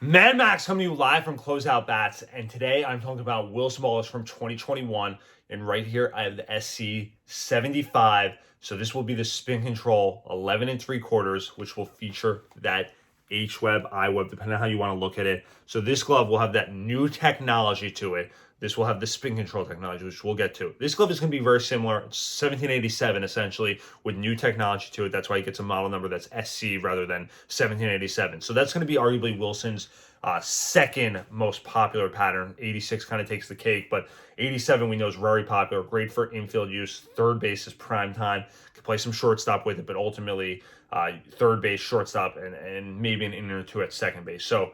Mad Max coming to you live from Closeout Bats, and today I'm talking about Wilson Ballers from 2021, and right here I have the SC75. So this will be the spin control 11 3/4, which will feature that H-web, I-web, depending on how you want to look at it. So this glove will have that new technology to it. This will have the spin control technology, which we'll get to. This glove is going to be very similar. It's 1787 essentially with new technology to it. That's why it gets a model number that's SC rather than 1787. So that's going to be arguably Wilson's second most popular pattern. 86 kind of takes the cake, but 87 we know is very popular. Great for infield use. Third base is prime time. Can play some shortstop with it, but ultimately third base, shortstop, and maybe an inning or two at second base. So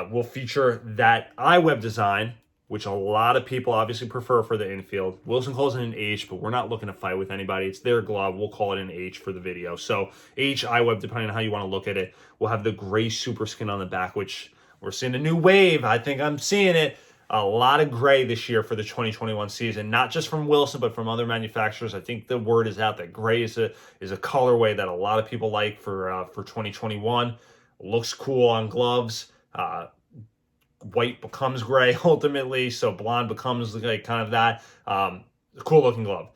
we'll feature that I-web design, which a lot of people obviously prefer for the infield. Wilson calls it an H, but we're not looking to fight with anybody. It's their glove. We'll call it an H for the video. So H, I-web, depending on how you want to look at it. We'll have the gray SuperSkin on the back, which we're seeing a new wave. I think I'm seeing it. A lot of gray this year for the 2021 season, not just from Wilson, but from other manufacturers. I think the word is out that gray is a colorway that a lot of people like for 2021. Looks cool on gloves. White becomes gray ultimately, so blonde becomes like kind of that. Cool looking glove.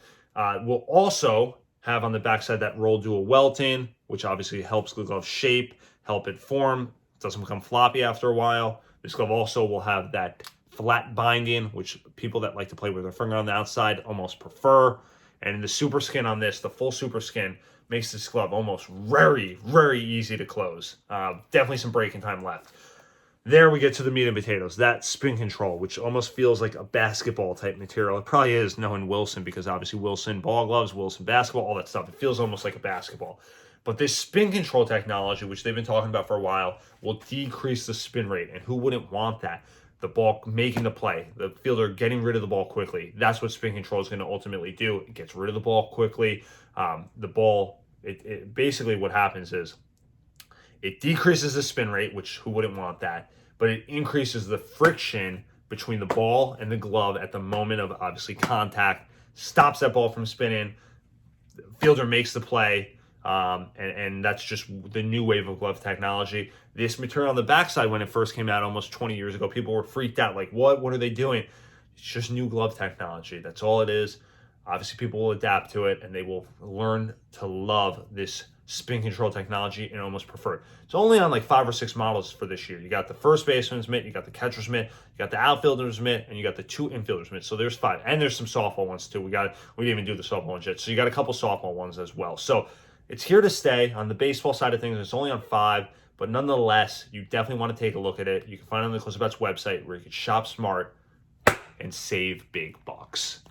We'll also have on the backside that roll dual welting, which obviously helps the glove shape, help it form. It doesn't become floppy after a while. This glove also will have that flat binding, which people that like to play with their finger on the outside almost prefer. And the SuperSkin on this, the full SuperSkin, makes this glove almost very, very easy to close. Definitely some breaking time left. There we get to the meat and potatoes, that spin control, which almost feels like a basketball type material. It probably is, knowing Wilson, because obviously Wilson ball gloves, Wilson basketball, all that stuff. It feels almost like a basketball. But this spin control technology, which they've been talking about for a while, will decrease the spin rate. And who wouldn't want that? The ball making the play, the fielder getting rid of the ball quickly. That's what spin control is going to ultimately do. It gets rid of the ball quickly. The ball, it basically what happens is it decreases the spin rate, which who wouldn't want that? But it increases the friction between the ball and the glove at the moment of obviously contact, stops that ball from spinning. The fielder makes the play, and that's just the new wave of glove technology. This material on the backside, when it first came out almost 20 years ago, people were freaked out, like, what are they doing? It's just new glove technology. That's all it is. Obviously, people will adapt to it, and they will learn to love this spin control technology and almost prefer it. It's only on like 5 or 6 models for this year. You got the first baseman's mitt, you got the catcher's mitt, you got the outfielder's mitt, and you got the 2 infielders mitt. So there's 5, and there's some softball ones too. We didn't even do the softball ones yet. So you got a couple softball ones as well. So it's here to stay. On the baseball side of things, it's only on 5, but nonetheless, you definitely want to take a look at it. You can find it on the Closeout Bats website where you can shop smart and save big bucks.